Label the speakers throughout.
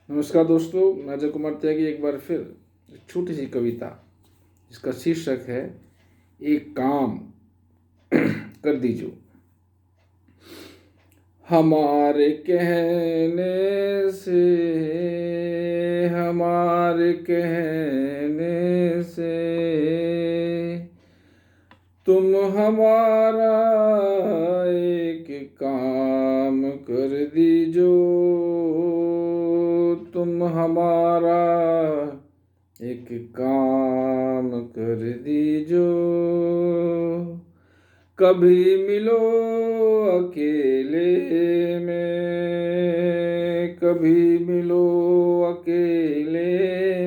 Speaker 1: नमस्कार दोस्तों, मैं अजय कुमार त्यागी एक बार फिर एक छोटी सी कविता जिसका शीर्षक है एक काम कर दीजो। हमारे कहने से तुम हमारा एक काम कर दीजो। तुम हमारा एक काम कर दीजो। कभी मिलो अकेले में, कभी मिलो अकेले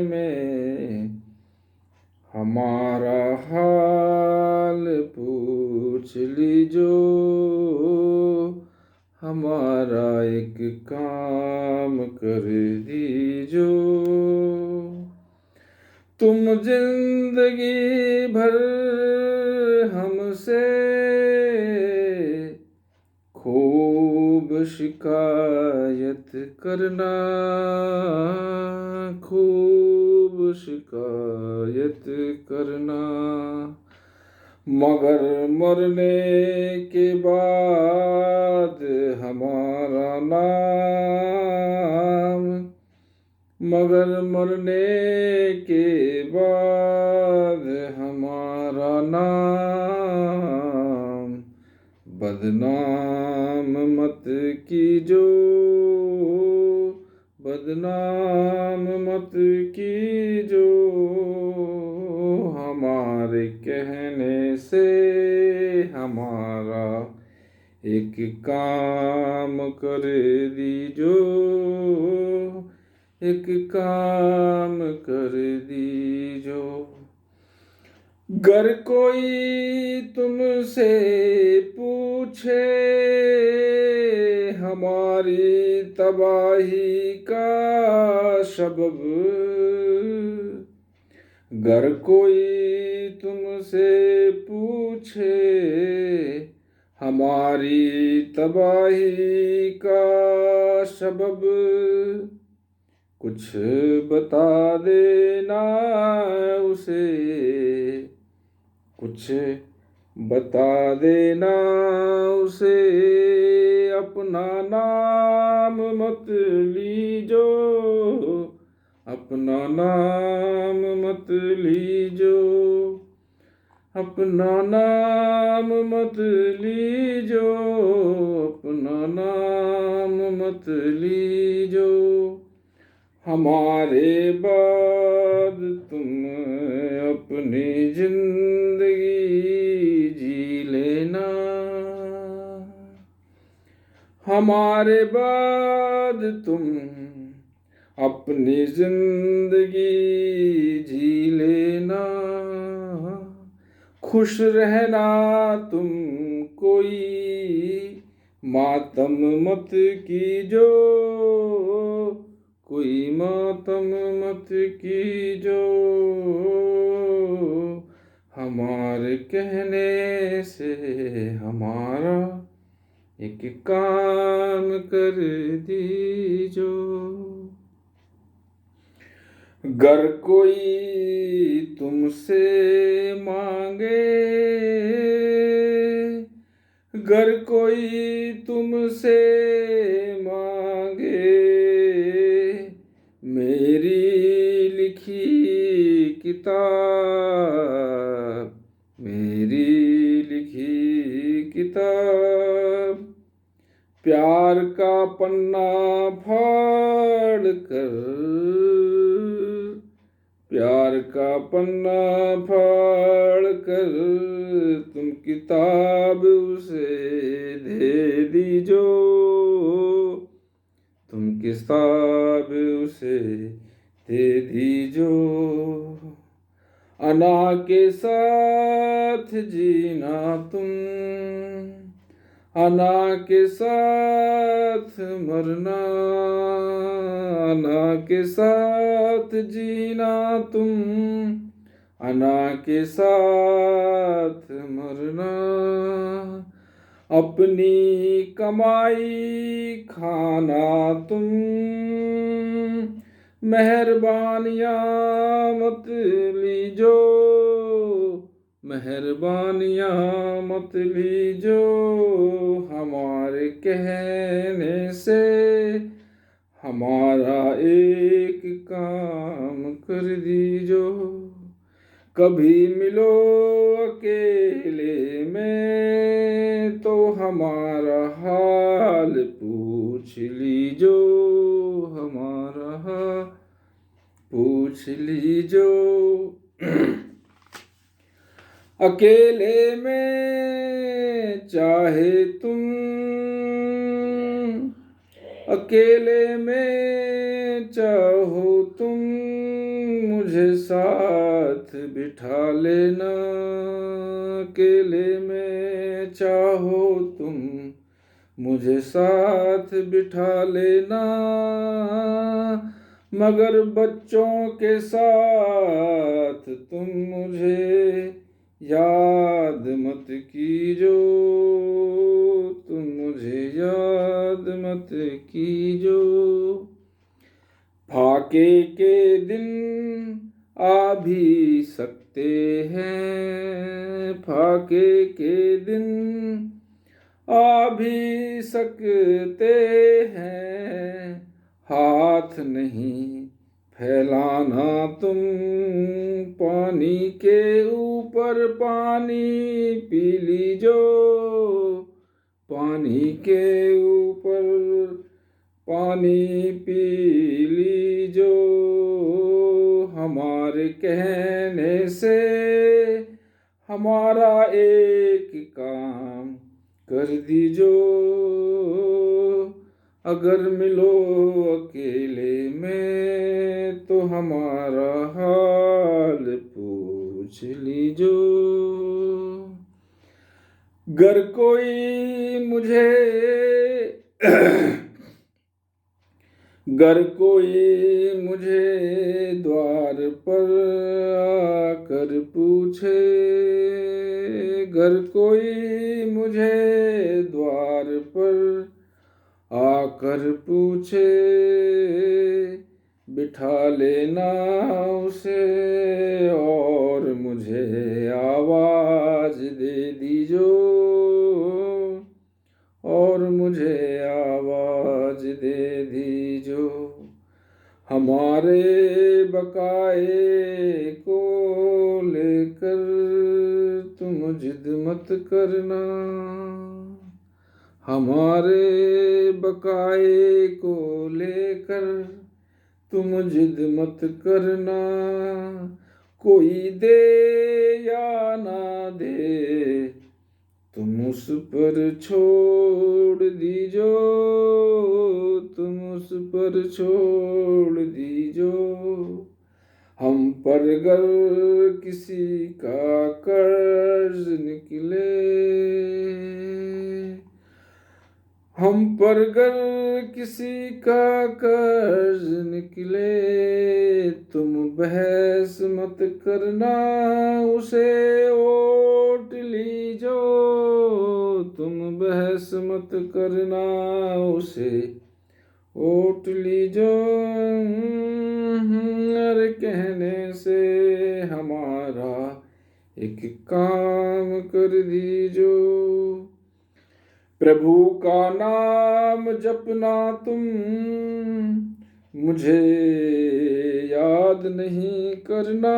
Speaker 1: में, हमारा हाल पूछ लीजो। हमारा एक काम कर दीजो। तुम जिंदगी भर हमसे खूब शिकायत करना, खूब शिकायत करना, मगर मरने के बाद हमारा नाम, मगर मरने के बाद हमारा नाम बदनाम मत कीजो, बदनाम मत कीजो। हमारे कहने से हमारा एक काम कर दीजो, एक काम कर दीजो। गर कोई तुमसे पूछे हमारी तबाही का सबब, गर कोई तुमसे पूछे हमारी तबाही का सबब, कुछ बता देना उसे, कुछ बता देना उसे। अपना नाम मत लीजो, अपना नाम मत लीजो, अपना नाम मत लीजो, अपना नाम मत लीजो। हमारे बाद तुम अपनी जिंदगी जी लेना, हमारे बाद तुम अपनी जिंदगी जी लेना। खुश रहना तुम, कोई मातम मत कीजो, कोई मातम मत कीजो। हमारे कहने से हमारा एक काम कर दीजो। गर कोई तुमसे मांगे, गर कोई तुमसे मांगे मेरी लिखी किताब, मेरी लिखी किताब, प्यार का पन्ना फाड़ कर, प्यार का पन्ना फाड़ कर तुम किताब उसे दे दीजो, तुम किताब उसे दे दीजो। अना के साथ जीना तुम, अना के साथ मरना, अना के साथ जीना तुम, अना के साथ मरना। अपनी कमाई खाना तुम, मेहरबानियाँ मत लीजो, मेहरबानियाँ मत लीजो, हमारे कहने से हमारा एक काम कर दीजो। कभी मिलो अकेले में तो हमारा हाल पूछ लीजो, हमारा हाल पूछ लीजो। अकेले में चाहे तुम, अकेले में चाहो तुम, मुझे साथ बिठा लेना। अकेले में चाहो तुम, मुझे साथ बिठा लेना। मगर बच्चों के साथ तुम मुझे याद मत कीजो, तुम मुझे याद मत कीजो। फाके के दिन आ भी सकते हैं, फाके के दिन आ भी सकते हैं। हाथ नहीं फैलाना तुम, पानी के ऊपर पानी पी लीजो, पानी के ऊपर पानी पी लीजो। हमारे कहने से हमारा एक काम कर दीजो। अगर मिलो अकेले में तो हमारा हाल पूछ लीजो। गर कोई मुझे गर कोई मुझे द्वार पर आकर पूछे, गर कोई मुझे द्वार पर आकर पूछे, बिठा लेना उसे और मुझे आवाज दे दीजो, और मुझे आवाज दे दीजो। हमारे बकाए को लेकर तुम जिद मत करना, हमारे बकाए को लेकर तुम जिद मत करना। कोई दे या ना दे तुम उस पर छोड़ दीजो, तुम उस पर छोड़ दीजो। हम पर गर किसी का कर्ज निकले, हम पर गर किसी का कर्ज निकले, तुम बहस मत करना उसे ओट लीजो, तुम बहस मत करना उसे ओट लीजो। अरे कहने से हमारा एक काम कर दीजो। प्रभु का नाम जपना तुम मुझे याद नहीं करना,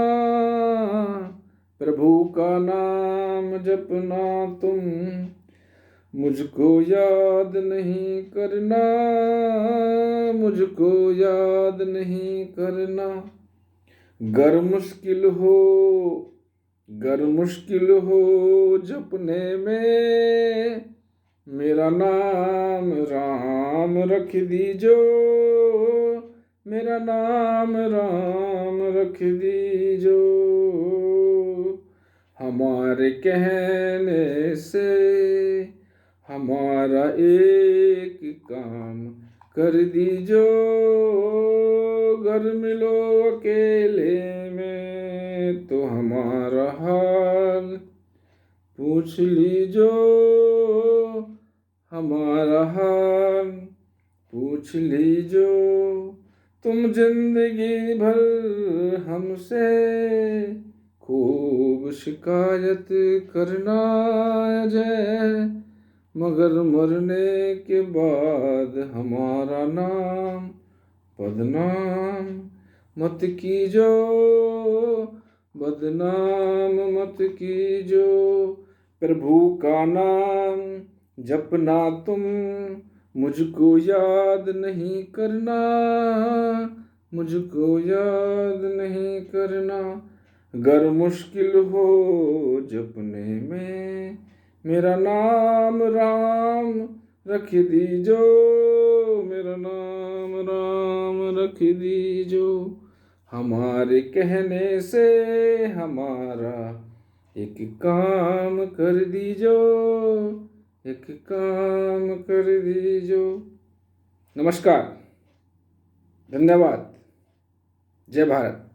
Speaker 1: प्रभु का नाम जपना तुम मुझको याद नहीं करना, मुझको याद नहीं करना। गर मुश्किल हो जपने में, मेरा नाम राम रख दीजो, मेरा नाम राम रख दीजो। हमारे कहने से हमारा एक काम कर दीजो। घर मिलो अकेले में तो हमारा हाल पूछ लीजो, हमारा हाल पूछ लीजो। तुम जिंदगी भर हमसे खूब शिकायत करना अजय, मगर मरने के बाद हमारा नाम बदनाम मत कीजो, बदनाम मत कीजो। प्रभु का नाम जपना तुम, मुझको याद नहीं करना, मुझको याद नहीं करना। गर मुश्किल हो जपने में, मेरा नाम राम रख दीजो, मेरा नाम राम रख दीजो। हमारे कहने से हमारा एक काम कर दीजो, एक काम कर दीजो। नमस्कार, धन्यवाद, जय भारत।